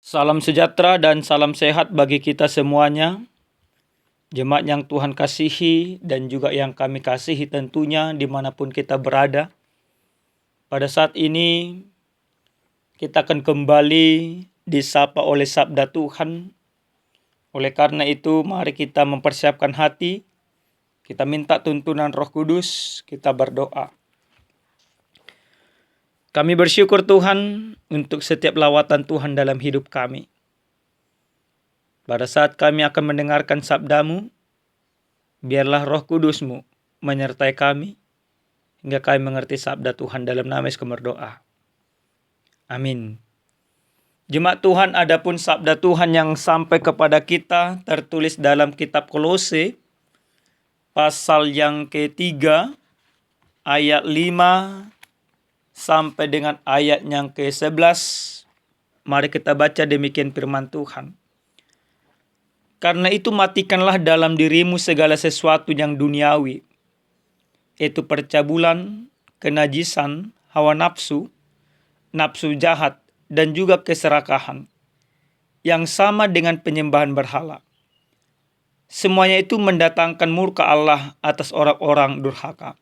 Salam sejahtera dan salam sehat bagi kita semuanya. Jemaat yang Tuhan kasihi dan juga yang kami kasihi tentunya dimanapun kita berada. Pada saat ini kita akan kembali disapa oleh sabda Tuhan. Oleh karena itu mari kita mempersiapkan hati. Kita minta tuntunan Roh Kudus, kita berdoa. Kami bersyukur Tuhan untuk setiap lawatan Tuhan dalam hidup kami. Pada saat kami akan mendengarkan sabdamu, biarlah Roh Kudus-Mu menyertai kami, hingga kami mengerti sabda Tuhan. Dalam nama Yesus kami berdoa. Amin. Jemaat Tuhan, adapun sabda Tuhan yang sampai kepada kita tertulis dalam kitab Kolose, pasal yang ketiga, ayat 5 sampai dengan ayat yang ke-11. Mari kita baca demikian firman Tuhan. Karena itu matikanlah dalam dirimu segala sesuatu yang duniawi, yaitu percabulan, kenajisan, hawa nafsu, nafsu jahat, dan juga keserakahan, yang sama dengan penyembahan berhala. Semuanya itu mendatangkan murka Allah atas orang-orang durhaka.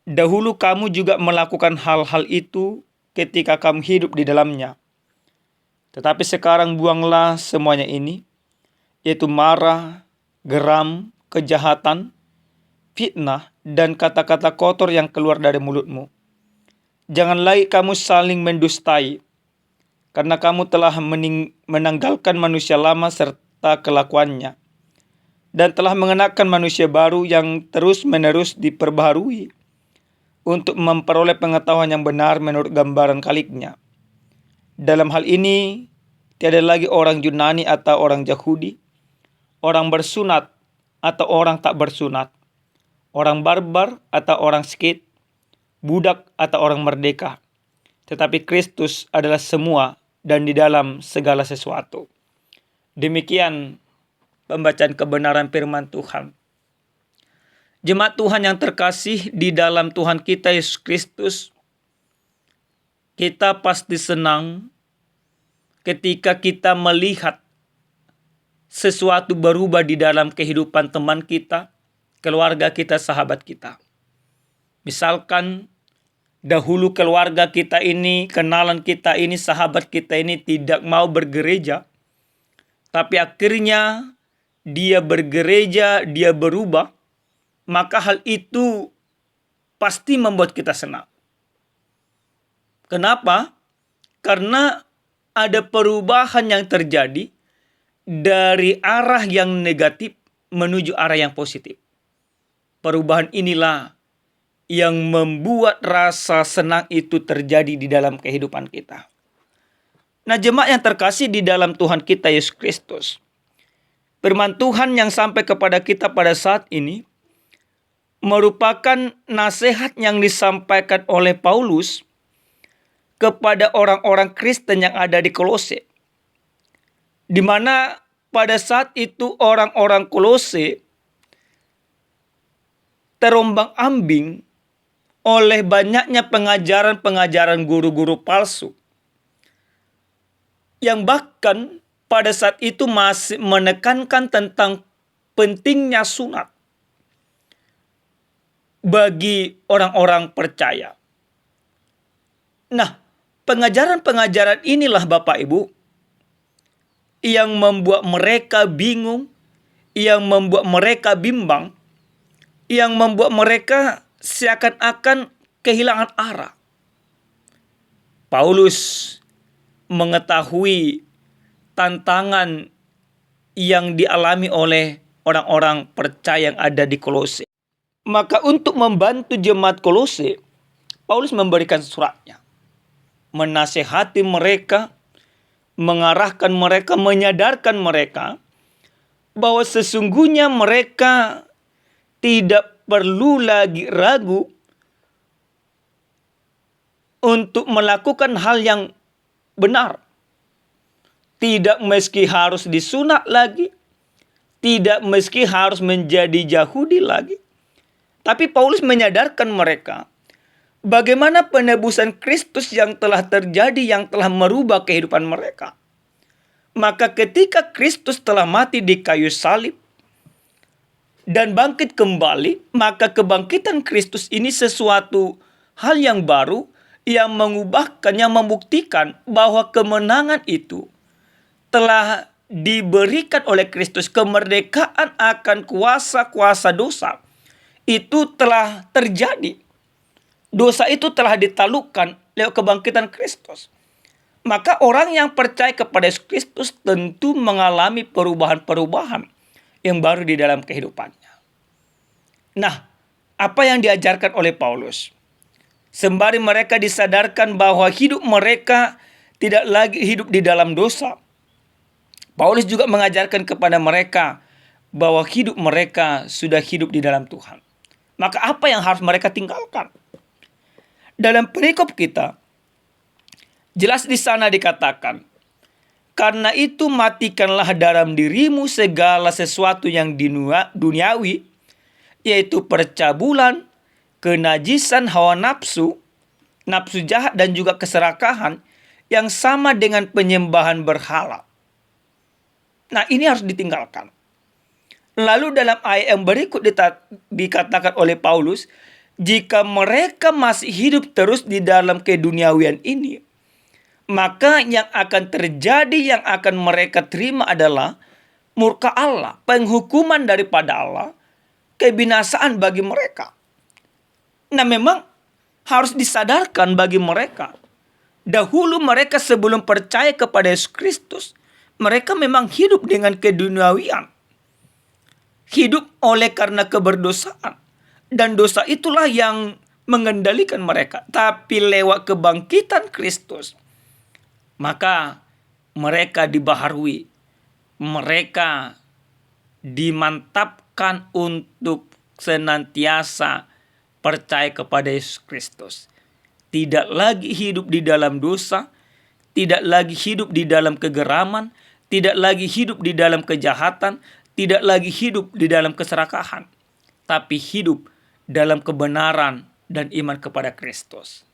Dahulu kamu juga melakukan hal-hal itu ketika kamu hidup di dalamnya. Tetapi sekarang buanglah semuanya ini, yaitu marah, geram, kejahatan, fitnah, dan kata-kata kotor yang keluar dari mulutmu. Jangan lagi kamu saling mendustai, karena kamu telah menanggalkan manusia lama serta kelakuannya, dan telah mengenakan manusia baru yang terus-menerus diperbaharui untuk memperoleh pengetahuan yang benar menurut gambaran Khaliknya. Dalam hal ini, tiada lagi orang Yunani atau orang Yahudi, orang bersunat atau orang tak bersunat, orang barbar atau orang Skit, budak atau orang merdeka. Tetapi Kristus adalah semua dan di dalam segala sesuatu. Demikian pembacaan kebenaran firman Tuhan. Jemaat Tuhan yang terkasih di dalam Tuhan kita Yesus Kristus, kita pasti senang ketika kita melihat sesuatu berubah di dalam kehidupan teman kita, keluarga kita, sahabat kita. Misalkan dahulu keluarga kita ini, kenalan kita ini, sahabat kita ini tidak mau bergereja, tapi akhirnya dia bergereja, dia berubah, maka hal itu pasti membuat kita senang. Kenapa? Karena ada perubahan yang terjadi dari arah yang negatif menuju arah yang positif. Perubahan inilah yang membuat rasa senang itu terjadi di dalam kehidupan kita. Nah, jemaat yang terkasih di dalam Tuhan kita Yesus Kristus, firman Tuhan yang sampai kepada kita pada saat ini merupakan nasihat yang disampaikan oleh Paulus kepada orang-orang Kristen yang ada di Kolose, di mana pada saat itu orang-orang Kolose terombang-ambing oleh banyaknya pengajaran-pengajaran guru-guru palsu, yang bahkan pada saat itu masih menekankan tentang pentingnya sunat bagi orang-orang percaya. Nah, pengajaran-pengajaran inilah Bapak Ibu yang membuat mereka bingung, yang membuat mereka bimbang, yang membuat mereka seakan-akan kehilangan arah. Paulus mengetahui tantangan yang dialami oleh orang-orang percaya yang ada di Kolose. Maka untuk membantu jemaat Kolose, Paulus memberikan suratnya, menasehati mereka, mengarahkan mereka, menyadarkan mereka bahwa sesungguhnya mereka tidak perlu lagi ragu untuk melakukan hal yang benar. Tidak meski harus disunat lagi, tidak meski harus menjadi Yahudi lagi. Tapi Paulus menyadarkan mereka bagaimana penebusan Kristus yang telah terjadi, yang telah merubah kehidupan mereka. Maka ketika Kristus telah mati di kayu salib dan bangkit kembali, maka kebangkitan Kristus ini sesuatu hal yang baru yang mengubahkan, yang membuktikan bahwa kemenangan itu telah diberikan oleh Kristus. Kemerdekaan akan kuasa-kuasa dosa itu telah terjadi. Dosa itu telah ditaklukkan lewat kebangkitan Kristus. Maka orang yang percaya kepada Yesus Kristus tentu mengalami perubahan-perubahan yang baru di dalam kehidupannya. Nah, apa yang diajarkan oleh Paulus? Sembari mereka disadarkan bahwa hidup mereka tidak lagi hidup di dalam dosa, Paulus juga mengajarkan kepada mereka bahwa hidup mereka sudah hidup di dalam Tuhan. Maka apa yang harus mereka tinggalkan? Dalam perikop kita, jelas di sana dikatakan, karena itu matikanlah dalam dirimu segala sesuatu yang duniawi, yaitu percabulan, kenajisan hawa nafsu, nafsu jahat dan juga keserakahan yang sama dengan penyembahan berhala. Nah, ini harus ditinggalkan. Lalu dalam ayat yang berikut dikatakan oleh Paulus, jika mereka masih hidup terus di dalam keduniawian ini, maka yang akan terjadi, yang akan mereka terima adalah murka Allah, penghukuman daripada Allah, kebinasaan bagi mereka. Nah, memang harus disadarkan bagi mereka. Dahulu mereka sebelum percaya kepada Yesus Kristus, mereka memang hidup dengan keduniawian. Hidup oleh karena keberdosaan. Dan dosa itulah yang mengendalikan mereka. Tapi lewat kebangkitan Kristus, maka mereka dibaharui. Mereka dimantapkan untuk senantiasa percaya kepada Yesus Kristus. Tidak lagi hidup di dalam dosa, tidak lagi hidup di dalam kegeraman, tidak lagi hidup di dalam kejahatan, tidak lagi hidup di dalam keserakahan, tapi hidup dalam kebenaran dan iman kepada Kristus.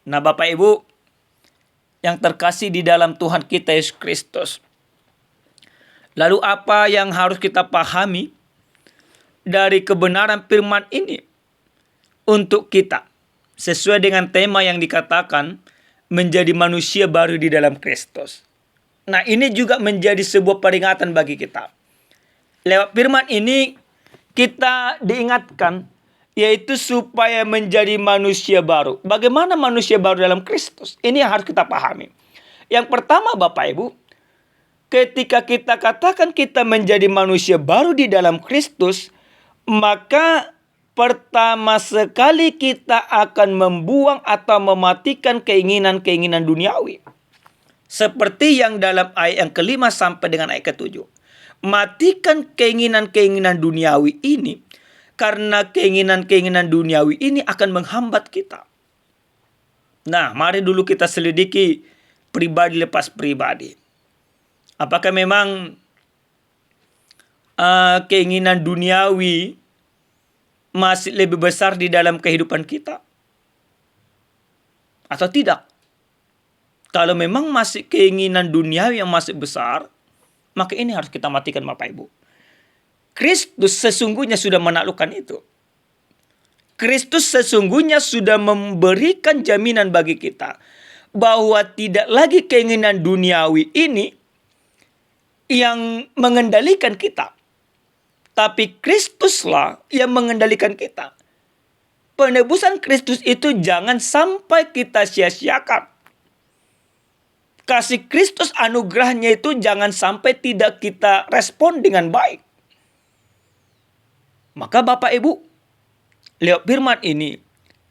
Nah, Bapak Ibu yang terkasih di dalam Tuhan kita Yesus Kristus, lalu apa yang harus kita pahami dari kebenaran firman ini untuk kita sesuai dengan tema yang dikatakan menjadi manusia baru di dalam Kristus? Nah, ini juga menjadi sebuah peringatan bagi kita. Lewat firman ini kita diingatkan, yaitu supaya menjadi manusia baru. Bagaimana manusia baru dalam Kristus? Ini yang harus kita pahami. Yang pertama, Bapak Ibu, ketika kita katakan kita menjadi manusia baru di dalam Kristus, maka pertama sekali kita akan membuang atau mematikan keinginan-keinginan duniawi. Seperti yang dalam ayat yang kelima sampai dengan ayat ketujuh. Matikan keinginan-keinginan duniawi ini, karena keinginan-keinginan duniawi ini akan menghambat kita. Nah, mari dulu kita selidiki pribadi lepas pribadi. Apakah memang keinginan duniawi masih lebih besar di dalam kehidupan kita? Atau tidak? Kalau memang masih keinginan duniawi yang masih besar, maka ini harus kita matikan, Bapak Ibu. Kristus sesungguhnya sudah menaklukkan itu. Kristus sesungguhnya sudah memberikan jaminan bagi kita bahwa tidak lagi keinginan duniawi ini yang mengendalikan kita, tapi Kristuslah yang mengendalikan kita. Penebusan Kristus itu jangan sampai kita sia-siakan. Kasih Kristus, anugerahnya itu jangan sampai tidak kita respon dengan baik. Maka Bapak Ibu, lewat firman ini,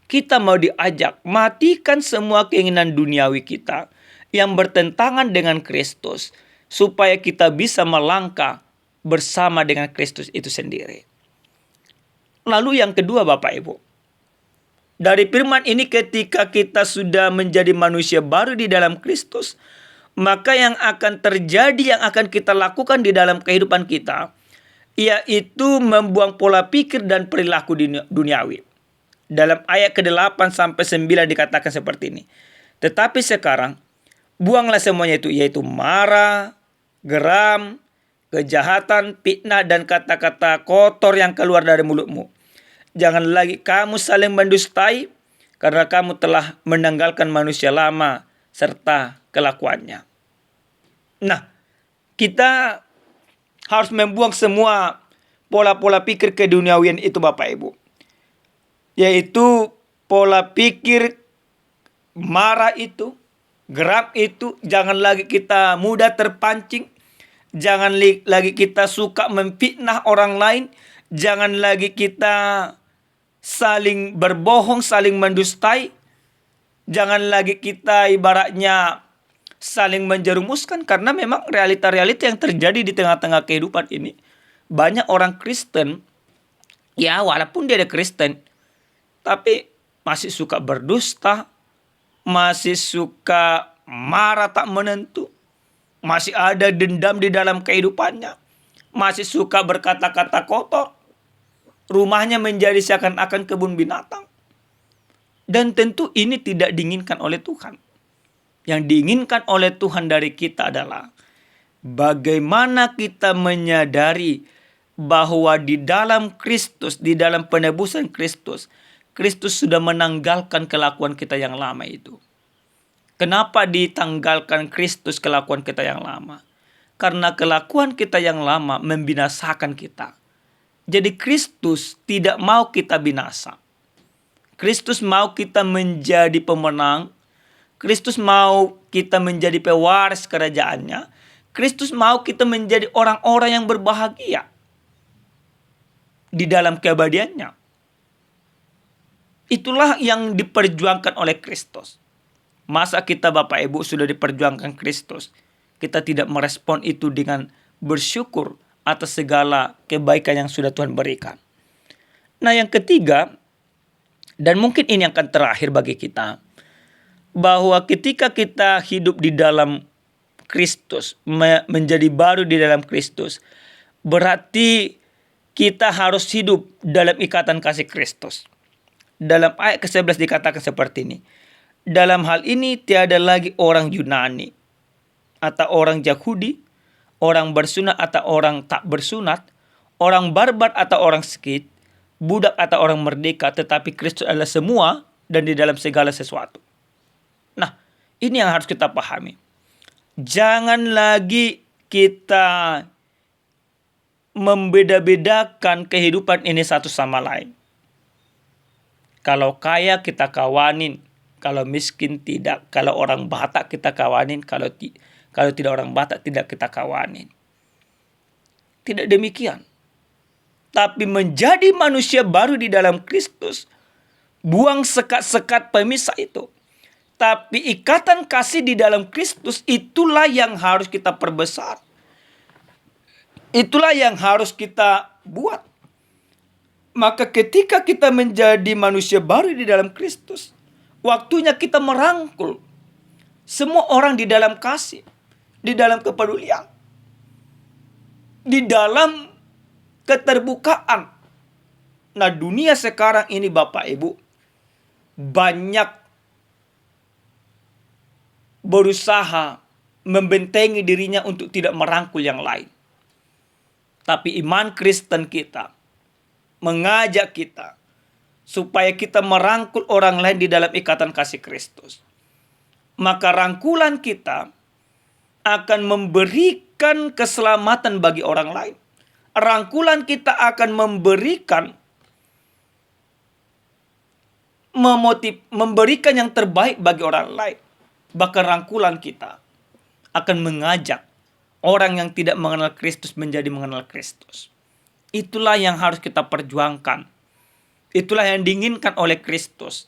kita mau diajak matikan semua keinginan duniawi kita yang bertentangan dengan Kristus, supaya kita bisa melangkah bersama dengan Kristus itu sendiri. Lalu yang kedua, Bapak Ibu, dari firman ini ketika kita sudah menjadi manusia baru di dalam Kristus, maka yang akan terjadi, yang akan kita lakukan di dalam kehidupan kita, yaitu membuang pola pikir dan perilaku duniawi. Dalam ayat ke-8 sampai 9 dikatakan seperti ini. Tetapi sekarang, buanglah semuanya itu, yaitu marah, geram, kejahatan, fitnah, dan kata-kata kotor yang keluar dari mulutmu. Jangan lagi kamu saling mendustai, karena kamu telah menanggalkan manusia lama serta kelakuannya. Nah, kita harus membuang semua pola-pola pikir keduniawian itu, Bapak Ibu. Yaitu pola pikir marah itu, geram itu, jangan lagi kita mudah terpancing. Jangan lagi kita suka memfitnah orang lain. Jangan lagi kita saling berbohong, saling mendustai. Jangan lagi kita ibaratnya saling menjerumuskan, karena memang realita-realita yang terjadi di tengah-tengah kehidupan ini. Banyak orang Kristen, ya walaupun dia ada Kristen, tapi masih suka berdusta, masih suka marah tak menentu, masih ada dendam di dalam kehidupannya, masih suka berkata-kata kotor. Rumahnya menjadi seakan-akan kebun binatang. Dan tentu ini tidak diinginkan oleh Tuhan. Yang diinginkan oleh Tuhan dari kita adalah bagaimana kita menyadari bahwa di dalam Kristus, di dalam penebusan Kristus, Kristus sudah menanggalkan kelakuan kita yang lama itu. Kenapa ditanggalkan Kristus kelakuan kita yang lama? Karena kelakuan kita yang lama membinasakan kita. Jadi Kristus tidak mau kita binasa. Kristus mau kita menjadi pemenang. Kristus mau kita menjadi pewaris kerajaannya. Kristus mau kita menjadi orang-orang yang berbahagia di dalam keabadiannya. Itulah yang diperjuangkan oleh Kristus. Masa kita Bapak Ibu sudah diperjuangkan Kristus, kita tidak merespon itu dengan bersyukur atas segala kebaikan yang sudah Tuhan berikan. Nah, yang ketiga, dan mungkin ini yang akan terakhir bagi kita, bahwa ketika kita hidup di dalam Kristus, menjadi baru di dalam Kristus, berarti kita harus hidup dalam ikatan kasih Kristus. Dalam ayat ke-11 dikatakan seperti ini. Dalam hal ini tiada lagi orang Yunani atau orang Yahudi, orang bersunat atau orang tak bersunat, orang barbar atau orang Skit, budak atau orang merdeka, tetapi Kristus adalah semua dan di dalam segala sesuatu. Nah, ini yang harus kita pahami. Jangan lagi kita membeda-bedakan kehidupan ini satu sama lain. Kalau kaya kita kawanin, kalau miskin tidak. Kalau orang Batak kita kawanin, kalau tidak orang Batak tidak kita kawanin. Tidak demikian. Tapi menjadi manusia baru di dalam Kristus, buang sekat-sekat pemisah itu. Tapi ikatan kasih di dalam Kristus, itulah yang harus kita perbesar. Itulah yang harus kita buat. Maka ketika kita menjadi manusia baru di dalam Kristus, waktunya kita merangkul semua orang di dalam kasih, di dalam kepedulian, di dalam keterbukaan. Nah, dunia sekarang ini Bapak Ibu banyak berusaha membentengi dirinya untuk tidak merangkul yang lain. Tapi iman Kristen kita mengajak kita supaya kita merangkul orang lain di dalam ikatan kasih Kristus. Maka rangkulan kita akan memberikan keselamatan bagi orang lain. Rangkulan kita akan memberikan memberikan yang terbaik bagi orang lain. Bahkan rangkulan kita akan mengajak orang yang tidak mengenal Kristus menjadi mengenal Kristus. Itulah yang harus kita perjuangkan. Itulah yang diinginkan oleh Kristus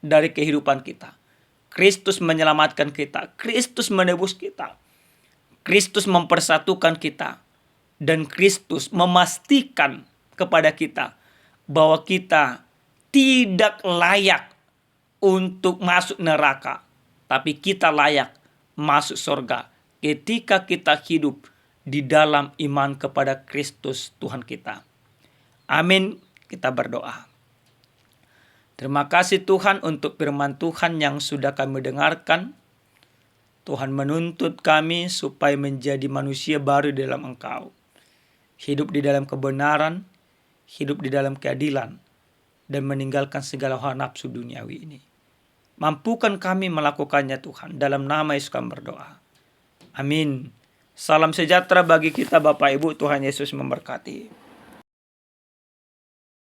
dari kehidupan kita. Kristus menyelamatkan kita. Kristus menebus kita. Kristus mempersatukan kita. Dan Kristus memastikan kepada kita bahwa kita tidak layak untuk masuk neraka. Tapi kita layak masuk surga ketika kita hidup di dalam iman kepada Kristus Tuhan kita. Amin. Kita berdoa. Terima kasih Tuhan untuk firman Tuhan yang sudah kami dengarkan. Tuhan menuntut kami supaya menjadi manusia baru di dalam Engkau. Hidup di dalam kebenaran, hidup di dalam keadilan, dan meninggalkan segala hawa nafsu duniawi ini. Mampukan kami melakukannya Tuhan. Dalam nama Yesus kami berdoa. Amin. Salam sejahtera bagi kita Bapak Ibu. Tuhan Yesus memberkati.